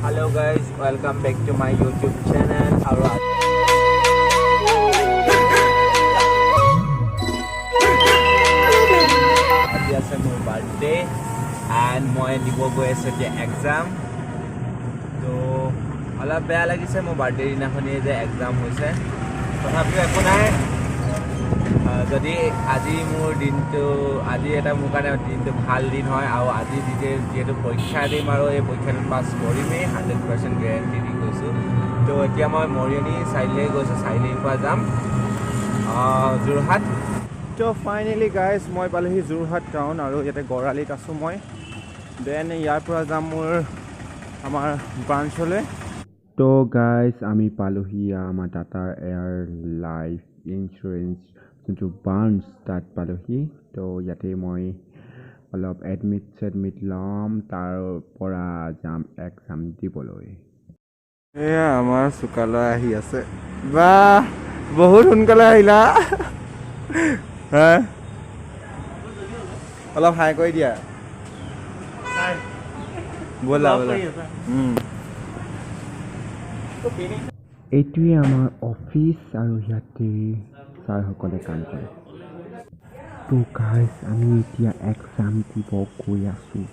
Hello guys, welcome back to my YouTube channel. আজি আছে মোৰ বাৰ্থডে এণ্ড মই দিব গৈ আছোঁ এতিয়া এক্সাম। তো অলপ বেয়া লাগিছে মোৰ বাৰ্থডে দিনাখনি যে এক্সাম হৈছে, তথাপিও একো নাই। যদি আজি মোৰ দিনটো আজি এটা মোৰ কাৰণে দিনটো ভাল দিন হয় আৰু আজি যিহেতু পৰীক্ষা দিম আৰু এই পৰীক্ষাটোত পাছ কৰিমেই 100% গেৰেণ্টি দি গৈছোঁ। তো এতিয়া মই মৰিয়নি চাৰিআলি গৈছোঁ, চাৰিআলিৰ পৰা যাম যোৰহাট। তো ফাইনেলি গাইজ মই পালোহি যোৰহাট টাউন আৰু ইয়াতে গড়আলিত আছোঁ মই। দেন ইয়াৰ পৰা যাম আমাৰ ব্ৰাঞ্চলৈ। তো গাইজ আমি পালোহি আমাৰ টাটাৰ এয়াৰ লাইফ ইঞ্চুৰেঞ্চ যোনটো ব্ৰাঞ্চ তাত পালোহি। তো ইয়াতে মই অলপ এডমিট ল'ম, তাৰ পৰা যাম এক্সাম দিবলৈ। এয়া আমাৰ চোকালৈ আহি আছে। বা বহুত সোনকালে আহিলা। হা অলপ হাই কৰি দিয়া। ব'লা ব'লা। এইটোৱে আমাৰ অফিচ আৰু ইয়াতে ছাৰসকলে কাম কৰে। তো গাইজ আমি এতিয়া এক্সাম দিব গৈ আছোঁ।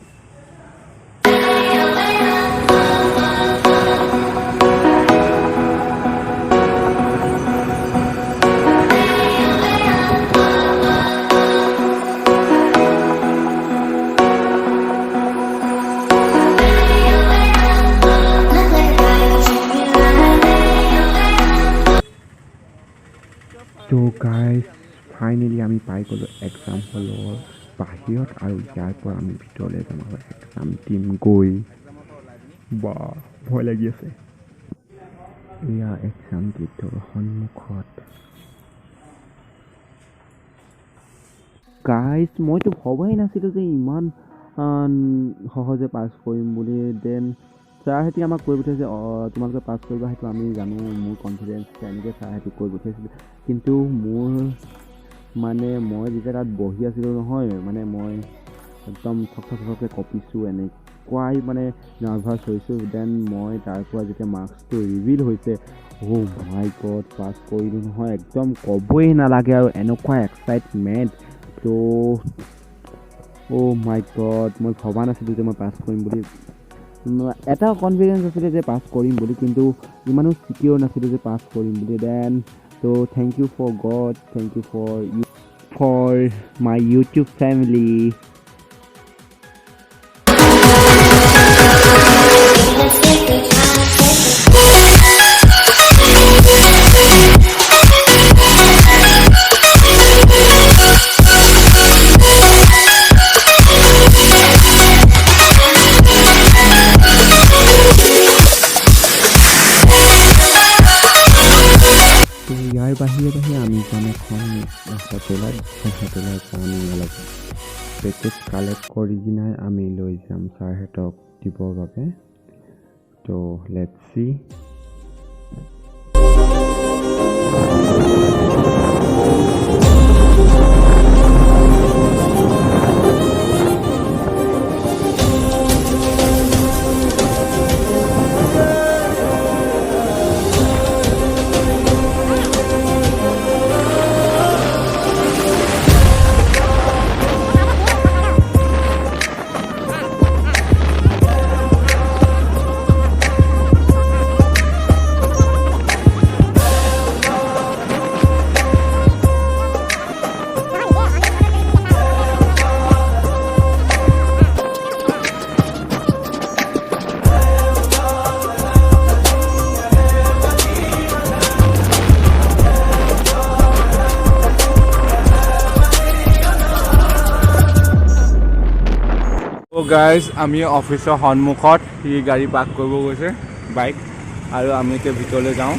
তো গাইজ ফাইনেলি আমি পাই গ'লোঁ এক্সাম হলৰ বাহিৰত আৰু ইয়াৰ পৰা আমি ভিতৰলৈ যাম আৰু এক্সাম দিম গৈ। বা ভয় লাগি আছে। এয়া এক্সাম গেটৰ সন্মুখত। গাইজ মইতো ভবাই নাছিলোঁ যে ইমান সহজে পাছ কৰিম বুলি। দেন ছাৰহঁতে আমাক কৈ পঠিয়াইছে তোমালোকে পাছ কৰিবা, সেইটো আমি জানো, মোৰ কনফিডেঞ্চ তেনেকৈ ছাৰহঁতে কৈ পঠিয়াইছিলে। কিন্তু মোৰ মই যেতিয়া তাত বহি আছিলোঁ নহয়, মই একদম থপকৈ কঁপিছোঁ, এনেকুৱাই নাৰ্ভাছ হৈছোঁ। দেন মই তাৰ পৰা যেতিয়া মাৰ্কছটো ৰিভিল হৈছে, অ' মাই গড পাছ কৰিলোঁ নহয়, একদম ক'বই নালাগে আৰু এনেকুৱা এক্সাইটমেণ্ট। তো অ' মাই গড মই ভবা নাছিলোঁ যে মই পাছ কৰিম বুলি। এটা কনফিডেঞ্চ আছিলে যে পাছ কৰিম বুলি, কিন্তু ইমানো চিকিয়ৰ নাছিলোঁ যে পাছ কৰিম বুলি। দেন তো thank you for God, thank you for my YouTube family. ইয়াৰ বাহিৰে আমি যাম এখন হোটেলত আমি অলপ পেকেজ কালেক্ট কৰি কিনে আমি লৈ যাম ছাৰহঁতক দিবৰ বাবে। তো লেটছ চি। গাইজ আমি অফিচৰ সন্মুখত সি গাড়ী পাৰ্ক কৰিব গৈছে, বাইক, আৰু আমি এতিয়া ভিতৰলৈ যাওঁ।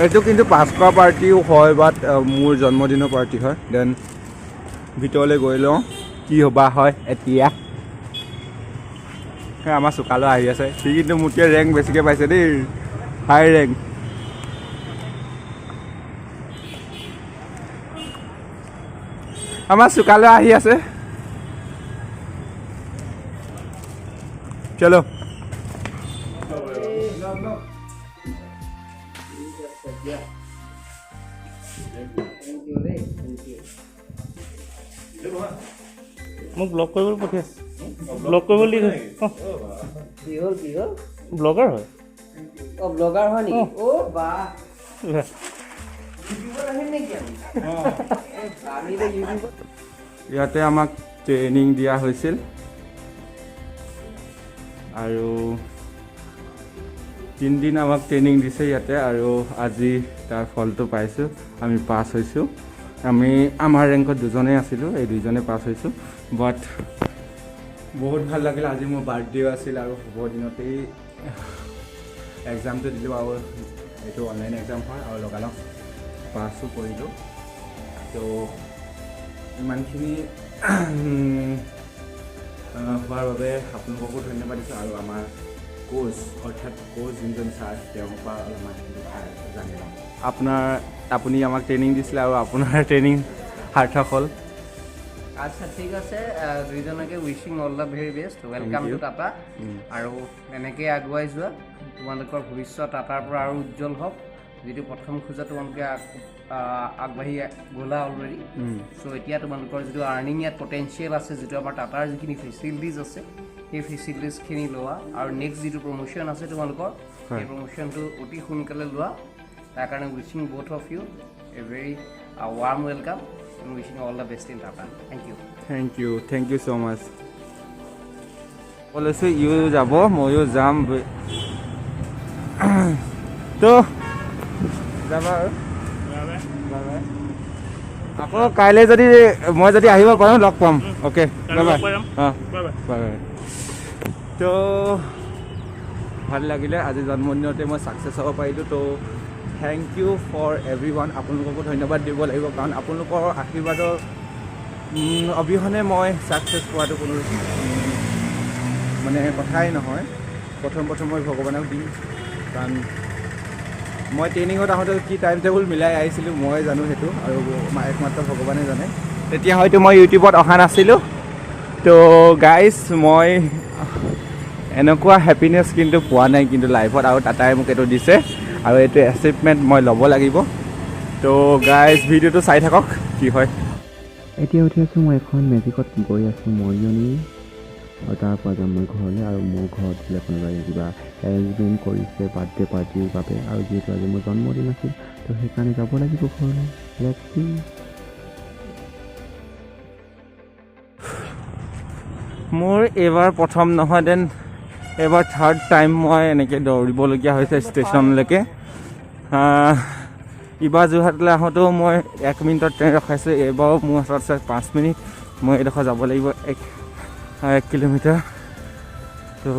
এইটো কিন্তু পাছ কৰা পাৰ্টিও হয়, বাট মোৰ জন্মদিনৰ পাৰ্টি হয়। দেন ভিতৰলৈ গৈ লওঁ, কি হ'বা হয় এতিয়া। আমাৰ চোকালৈ আহি আছে, সি কিন্তু মোতকৈ ৰেংক বেছিকৈ পাইছে দেই, হাই ৰেংক। আমাৰ চোকালৈ আহি আছে। চলো মোক ব্লগ কৰিবলৈ পঠিয়াইছে ব্লগ কৰিবলৈ দি কি হ'ল ব্লগাৰ হয় অ ব্লগাৰ হয় নেকি অ বাহ ইউটিউবত আহিম নেকি আমি ইউটিউবত ইয়াতে আমাক ট্ৰেইনিং দিয়া হৈছিল আৰু 3 দিন আমাক ট্ৰেইনিং দিছে ইয়াতে আৰু আজি তাৰ ফলটো পাইছোঁ আমি পাছ হৈছোঁ আমি আমাৰ ৰেংকত দুজনেই আছিলোঁ এই দুজনে পাছ হৈছোঁ বাট বহুত ভাল লাগিল আজি মোৰ বাৰ্থডেও আছিল আৰু শুভ দিনতেই এক্সামটো দিলোঁ আৰু এইটো অনলাইন এক্সাম হয় আৰু লগালগ পাছো কৰিলোঁ তো ইমানখিনি হোৱাৰ বাবে আপোনালোককো ধন্যবাদ দিছোঁ আৰু আমাৰ কোচ অৰ্থাৎ কোচ যোনজন ছাৰ তেওঁৰ পৰা অলপমান জানি লওঁ আপুনি আমাক ট্ৰেইনিং দিছিলে আৰু আপোনাৰ ট্ৰেইনিং সাৰ্থক হ'ল আচ্ছা ঠিক আছে দুইজনকে witching all the very best welcome to Tata আৰু এনেকৈ আগুৱাই যোৱা তোমালোকৰ ভৱিষ্যত টাটাৰ পৰা আৰু উজ্জ্বল হওক যিটো প্ৰথম খোজা তোমালোকে আগবাঢ়ি গ'লা অলৰেডি চ' এতিয়া তোমালোকৰ যিটো আৰ্নিং ইয়াত পটেঞ্চিয়েল আছে যিটো আমাৰ টাটাৰ যিখিনি ফেচিলিটিজ আছে সেই ফেচিলিটিজখিনি লোৱা আৰু নেক্সট যিটো প্ৰমোশ্যন আছে তোমালোকৰ সেই প্ৰমোশ্যনটো অতি সোনকালে লোৱা তাৰ কাৰণে witching both of you a very warm welcome and wishing all the best in Tata. Thank you so much. বলেছো ইউ যাব ময়ো যাম তো যাবা আৰু আকৌ কাইলৈ যদি মই যদি আহিব পাৰোঁ লগ পাম অ'কে বাই বাই অঁ বাই বাই তো ভাল লাগিলে আজি জন্মদিনতে মই ছাকচেছ হ'ব পাৰিলোঁ তো thank you for everyone আপোনালোককো ধন্যবাদ দিব লাগিব কাৰণ আপোনালোকৰ আশীৰ্বাদৰ অবিহনে মই ছাকচেছ পোৱাটো কোনো মানে কথাই নহয় প্ৰথম মই ভগৱানক দিম কাৰণ মই ট্ৰেইনিঙত আহোঁতে কি টাইম টেবুল মিলাই আহিছিলোঁ মই জানো সেইটো আৰু একমাত্ৰ ভগৱানে জানে তেতিয়া হয়তো মই ইউটিউবত অহা নাছিলোঁ তো গাইজ মই এনেকুৱা হেপিনেছ কিন্তু পোৱা নাই কিন্তু লাইফত আৰু টাটাই মোক এইটো দিছে আৰু এইটো এচিভমেণ্ট মই ল'ব লাগিব তো গাইজ ভিডিঅ'টো চাই থাকক কি হয় এতিয়া উঠি আছোঁ মই এখন মেজিকত গৈ আছোঁ মৰিয়নি আৰু তাৰ পৰা যাম মই ঘৰলৈ আৰু মোৰ ঘৰত বোলে কোনোবাই কিবা এৰেঞ্জমেণ্ট কৰিছে বাৰ্থডে পাৰ্টিৰ বাবে আৰু যিহেতু আজি মোৰ জন্মদিন আছিল তো সেইকাৰণে যাব লাগিব ঘৰলৈ লেটছ সি মোৰ এইবাৰ প্ৰথম নহয় দেন এইবাৰ থাৰ্ড টাইম মই এনেকৈ দৌৰিবলগীয়া হৈছে ষ্টেচনলৈকে ইবাৰ যোৰহাটলৈ আহোঁতেও মই 1 মিনিটত ট্ৰেইন ৰখাইছোঁ এইবাৰো মোৰ হাতত আছে 5 মিনিট মই এইডোখৰ যাব লাগিব 1 কিলোমিটাৰ তো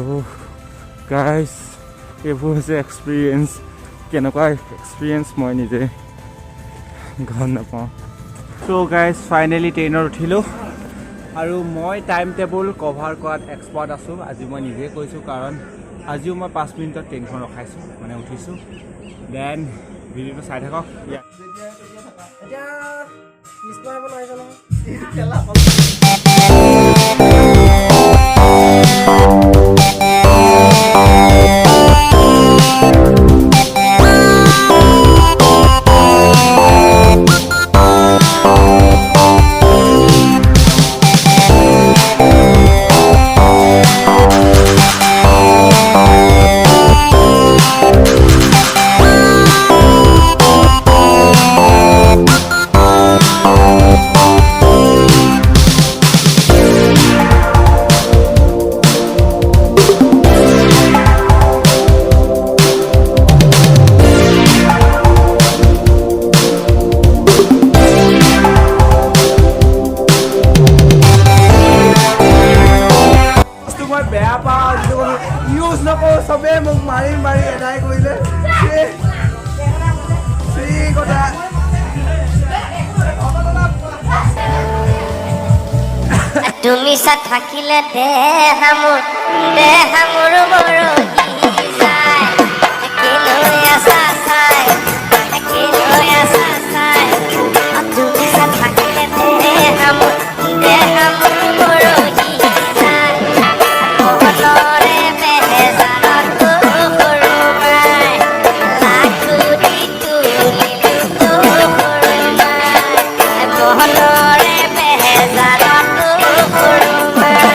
গাইজ এইবোৰ হৈছে এক্সপিৰিয়েঞ্চ কেনেকুৱা এক্সপিৰিয়েঞ্চ মই নিজে গম নাপাওঁ তো গাইজ ফাইনেলি ট্ৰেইনত উঠিলোঁ আৰু মই টাইম টেবুল কভাৰ কৰাত এক্সপাৰ্ট আছোঁ আজি মই নিজে কৈছোঁ কাৰণ আজিও মই 5 মিনিটত ট্ৰেইনখন ৰখাইছোঁ মানে উঠিছোঁ দেন ভিডিঅ'টো চাই থাকক চবেই মোক মাৰি এদাই কৰিলে তুমি থাকিলে দেহ মোৰ বৰ